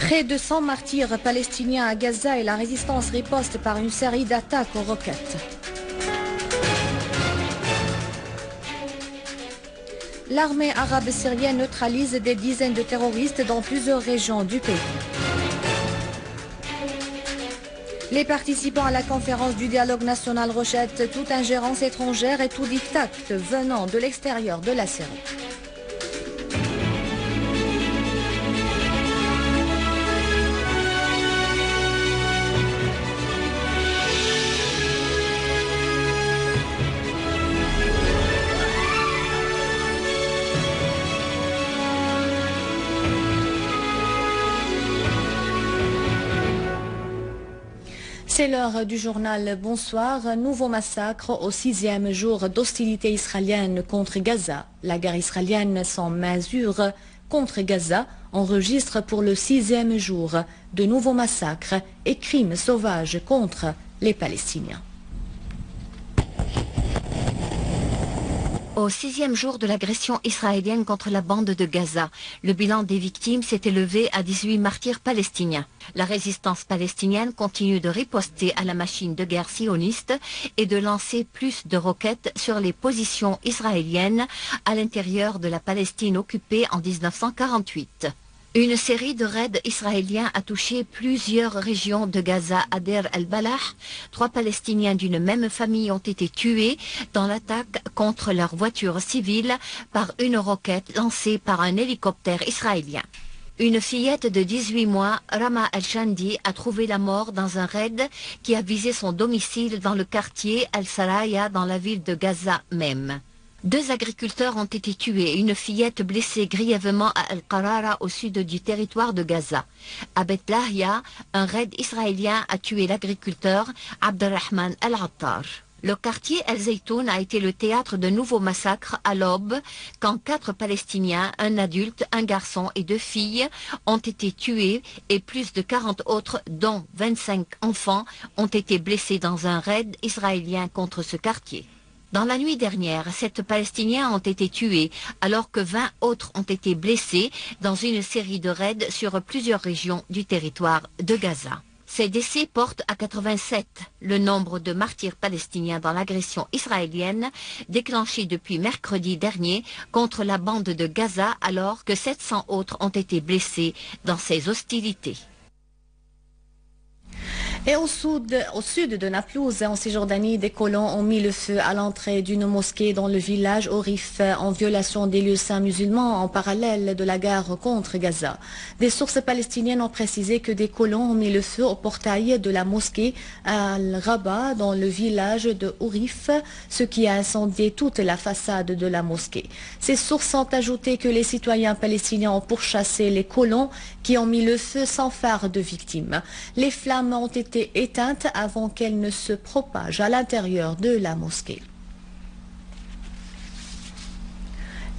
Près de 100 martyrs palestiniens à Gaza et la résistance riposte par une série d'attaques aux roquettes. L'armée arabe syrienne neutralise des dizaines de terroristes dans plusieurs régions du pays. Les participants à la conférence du dialogue national rejettent toute ingérence étrangère et tout diktat venant de l'extérieur de la Syrie. C'est l'heure du journal. Bonsoir. Nouveau massacre au 6e jour d'hostilité israélienne contre Gaza. La guerre israélienne sans mesure contre Gaza enregistre pour le 6e jour de nouveaux massacres et crimes sauvages contre les Palestiniens. Au 6e jour de l'agression israélienne contre la bande de Gaza, le bilan des victimes s'est élevé à 18 martyrs palestiniens. La résistance palestinienne continue de riposter à la machine de guerre sioniste et de lancer plus de roquettes sur les positions israéliennes à l'intérieur de la Palestine occupée en 1948. Une série de raids israéliens a touché plusieurs régions de Gaza à Deir el-Balah. 3 Palestiniens d'une même famille ont été tués dans l'attaque contre leur voiture civile par une roquette lancée par un hélicoptère israélien. Une fillette de 18 mois, Rama El-Shandi, a trouvé la mort dans un raid qui a visé son domicile dans le quartier Al-Saraya dans la ville de Gaza même. 2 agriculteurs ont été tués et une fillette blessée grièvement à Al-Qarara au sud du territoire de Gaza. À Beth Lahia, un raid israélien a tué l'agriculteur Abdelrahman Al-Attar. Le quartier El Zaytoun a été le théâtre de nouveaux massacres à l'aube quand 4 Palestiniens, un adulte, un garçon et 2 filles ont été tués et plus de 40 autres, dont 25 enfants, ont été blessés dans un raid israélien contre ce quartier. Dans la nuit dernière, 7 Palestiniens ont été tués, alors que 20 autres ont été blessés dans une série de raids sur plusieurs régions du territoire de Gaza. Ces décès portent à 87 le nombre de martyrs palestiniens dans l'agression israélienne déclenchée depuis mercredi dernier contre la bande de Gaza, alors que 700 autres ont été blessés dans ces hostilités. Et au sud de Naplouse, en Cisjordanie, des colons ont mis le feu à l'entrée d'une mosquée dans le village Orif en violation des lieux saints musulmans en parallèle de la guerre contre Gaza. Des sources palestiniennes ont précisé que des colons ont mis le feu au portail de la mosquée Al-Raba dans le village de Orif, ce qui a incendié toute la façade de la mosquée. Ces sources ont ajouté que les citoyens palestiniens ont pourchassé les colons qui ont mis le feu sans faire de victimes. Les flammes ont été éteinte avant qu'elle ne se propage à l'intérieur de la mosquée.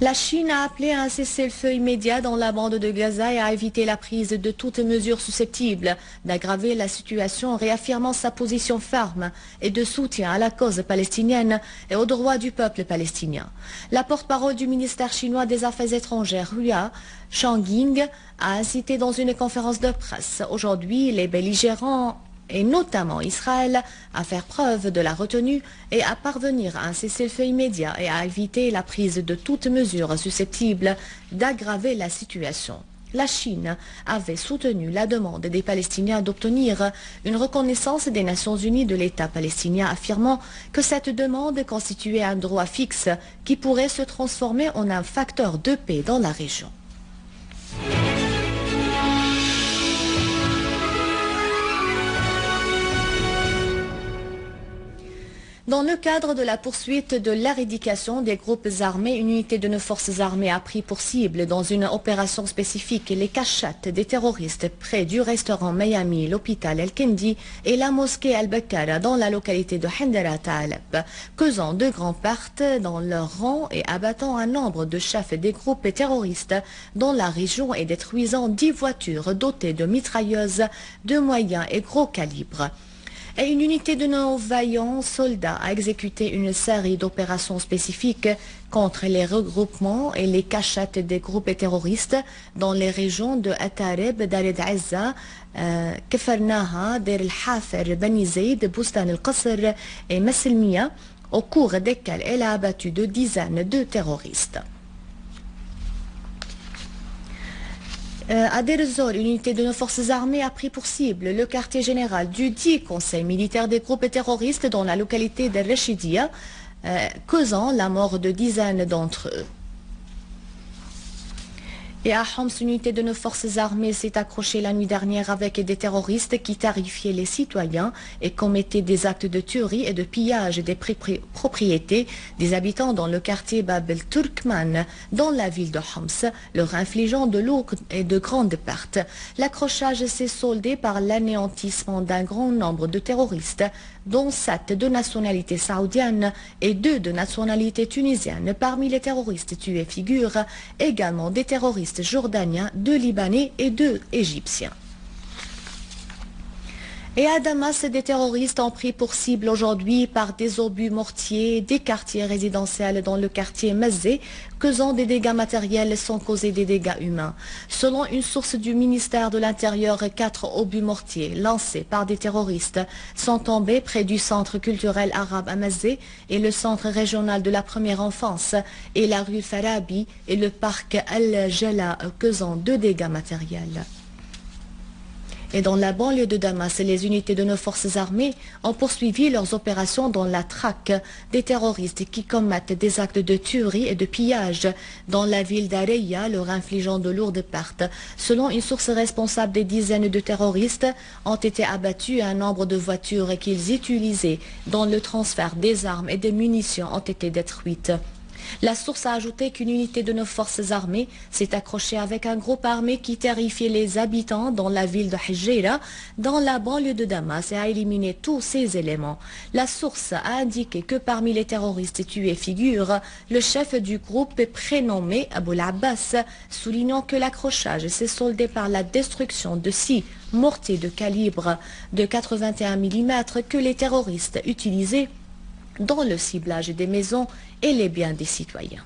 La Chine a appelé à un cessez-le-feu immédiat dans la bande de Gaza et a évité la prise de toutes mesures susceptibles d'aggraver la situation, réaffirmant sa position ferme et de soutien à la cause palestinienne et aux droits du peuple palestinien. La porte-parole du ministère chinois des Affaires étrangères, Hua Chunying, a incité dans une conférence de presse aujourd'hui les belligérants et notamment Israël, à faire preuve de la retenue et à parvenir à un cessez-le-feu immédiat et à éviter la prise de toutes mesures susceptibles d'aggraver la situation. La Chine avait soutenu la demande des Palestiniens d'obtenir une reconnaissance des Nations Unies de l'État palestinien, affirmant que cette demande constituait un droit fixe qui pourrait se transformer en un facteur de paix dans la région. Dans le cadre de la poursuite de l'éradication des groupes armés, une unité de nos forces armées a pris pour cible dans une opération spécifique les cachettes des terroristes près du restaurant Miami, l'hôpital El-Kendi et la mosquée Al-Bakkara dans la localité de Henderat à Alep, causant de grandes pertes dans leur rang et abattant un nombre de chefs des groupes terroristes dans la région et détruisant 10 voitures dotées de mitrailleuses de moyens et gros calibres. Et une unité de nos vaillants soldats a exécuté une série d'opérations spécifiques contre les regroupements et les cachettes des groupes terroristes dans les régions de Atareb, Dared Azza, Kefernaha, Der El-Hafer, Bani Zaid, Boustan El-Qasr et Masselmia, au cours desquels elle a abattu de dizaines de terroristes. À Deir el-Zor, une unité de nos forces armées a pris pour cible le quartier général du dit conseil militaire des groupes terroristes dans la localité de Rashidia, causant la mort de dizaines d'entre eux. Et à Homs, une unité de nos forces armées s'est accrochée la nuit dernière avec des terroristes qui terrifiaient les citoyens et commettaient des actes de tuerie et de pillage des propriétés des habitants dans le quartier Bab el-Turkman, dans la ville de Homs, leur infligeant de lourdes et de grandes pertes. L'accrochage s'est soldé par l'anéantissement d'un grand nombre de terroristes, dont 7 de nationalité saoudienne et 2 de nationalité tunisienne. Parmi les terroristes tués figurent également des terroristes jordaniens, 2 Libanais et 2 Égyptiens. Et à Damas, des terroristes ont pris pour cible aujourd'hui par des obus mortiers des quartiers résidentiels dans le quartier Mazé, causant des dégâts matériels sans causer des dégâts humains. Selon une source du ministère de l'Intérieur, 4 obus mortiers lancés par des terroristes sont tombés près du centre culturel arabe à Mazé et le centre régional de la première enfance et la rue Farabi et le parc Al-Jala, causant 2 dégâts matériels. Et dans la banlieue de Damas, les unités de nos forces armées ont poursuivi leurs opérations dans la traque des terroristes qui commettent des actes de tuerie et de pillage dans la ville d'Areya, leur infligeant de lourdes pertes. Selon une source responsable, des dizaines de terroristes ont été abattus et un nombre de voitures qu'ils utilisaient dans le transfert des armes et des munitions ont été détruites. La source a ajouté qu'une unité de nos forces armées s'est accrochée avec un groupe armé qui terrifiait les habitants dans la ville de Hijra, dans la banlieue de Damas, et a éliminé tous ces éléments. La source a indiqué que parmi les terroristes tués figure le chef du groupe prénommé Abou Abbas, soulignant que l'accrochage s'est soldé par la destruction de 6 mortiers de calibre de 81 mm que les terroristes utilisaient dans le ciblage des maisons et les biens des citoyens.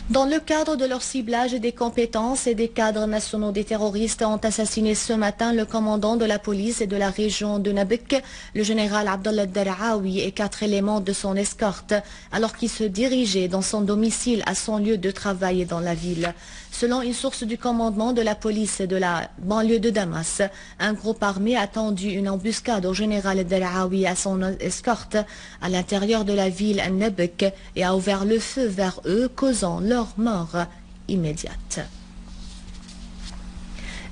Dans le cadre de leur ciblage des compétences et des cadres nationaux des terroristes ont assassiné ce matin le commandant de la police et de la région de Nabek, le général Abdallah Daraoui et 4 éléments de son escorte, alors qu'il se dirigeait dans son domicile à son lieu de travail dans la ville. Selon une source du commandement de la police de la banlieue de Damas, un groupe armé a tendu une embuscade au général Daraoui et à son escorte à l'intérieur de la ville Nabek et a ouvert le feu vers eux, causant leur mort immédiate.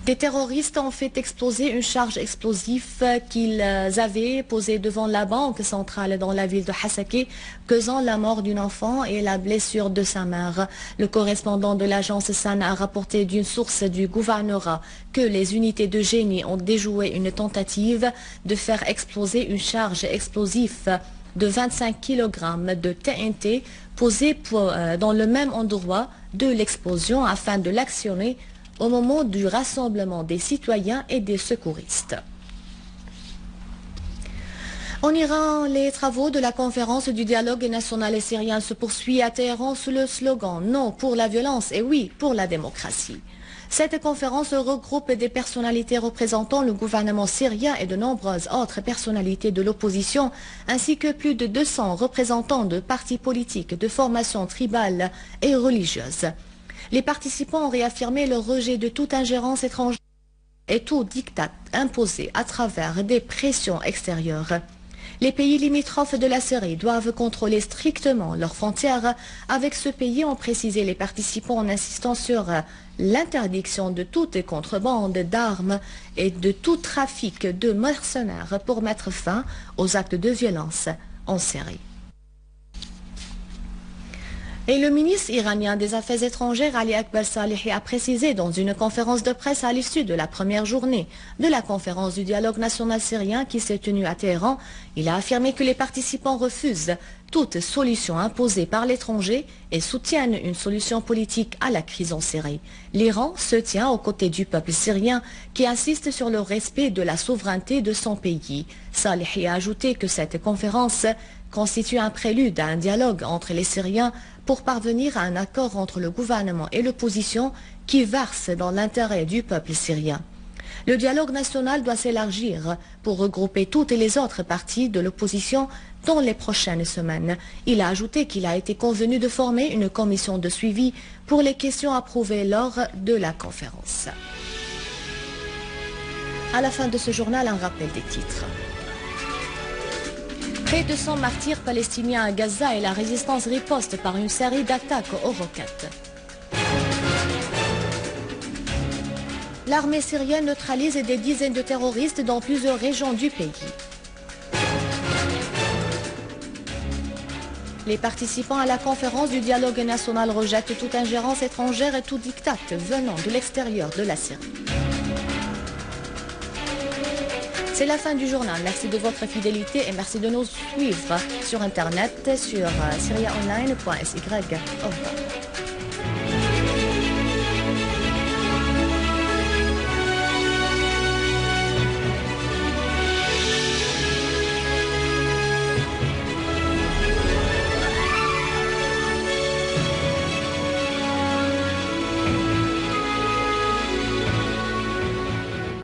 Des terroristes ont fait exploser une charge explosive qu'ils avaient posée devant la banque centrale dans la ville de Hasake, causant la mort d'une enfant et la blessure de sa mère. Le correspondant de l'agence SANA a rapporté d'une source du gouvernorat que les unités de génie ont déjoué une tentative de faire exploser une charge explosive de 25 kg de TNT posée dans le même endroit de l'explosion afin de l'actionner au moment du rassemblement des citoyens et des secouristes. En Iran, les travaux de la conférence du dialogue national syrien se poursuivent à Téhéran sous le slogan « Non pour la violence et oui pour la démocratie ». Cette conférence regroupe des personnalités représentant le gouvernement syrien et de nombreuses autres personnalités de l'opposition, ainsi que plus de 200 représentants de partis politiques, de formations tribales et religieuses. Les participants ont réaffirmé le rejet de toute ingérence étrangère et tout diktat imposé à travers des pressions extérieures. Les pays limitrophes de la Syrie doivent contrôler strictement leurs frontières avec ce pays, ont précisé les participants en insistant sur l'interdiction de toute contrebande d'armes et de tout trafic de mercenaires pour mettre fin aux actes de violence en Syrie. Et le ministre iranien des Affaires étrangères Ali Akbar Salehi a précisé dans une conférence de presse à l'issue de la première journée de la conférence du dialogue national syrien qui s'est tenue à Téhéran, il a affirmé que les participants refusent toute solution imposée par l'étranger et soutiennent une solution politique à la crise en Syrie. L'Iran se tient aux côtés du peuple syrien qui insiste sur le respect de la souveraineté de son pays. Salehi a ajouté que cette conférence constitue un prélude à un dialogue entre les Syriens pour parvenir à un accord entre le gouvernement et l'opposition qui verse dans l'intérêt du peuple syrien. Le dialogue national doit s'élargir pour regrouper toutes les autres parties de l'opposition dans les prochaines semaines. Il a ajouté qu'il a été convenu de former une commission de suivi pour les questions approuvées lors de la conférence. À la fin de ce journal, un rappel des titres. Près de 100 martyrs palestiniens à Gaza et la résistance riposte par une série d'attaques aux roquettes. L'armée syrienne neutralise des dizaines de terroristes dans plusieurs régions du pays. Les participants à la conférence du dialogue national rejettent toute ingérence étrangère et tout diktat venant de l'extérieur de la Syrie. C'est la fin du journal. Merci de votre fidélité et merci de nous suivre sur Internet sur syriaonline.sy. Au revoir.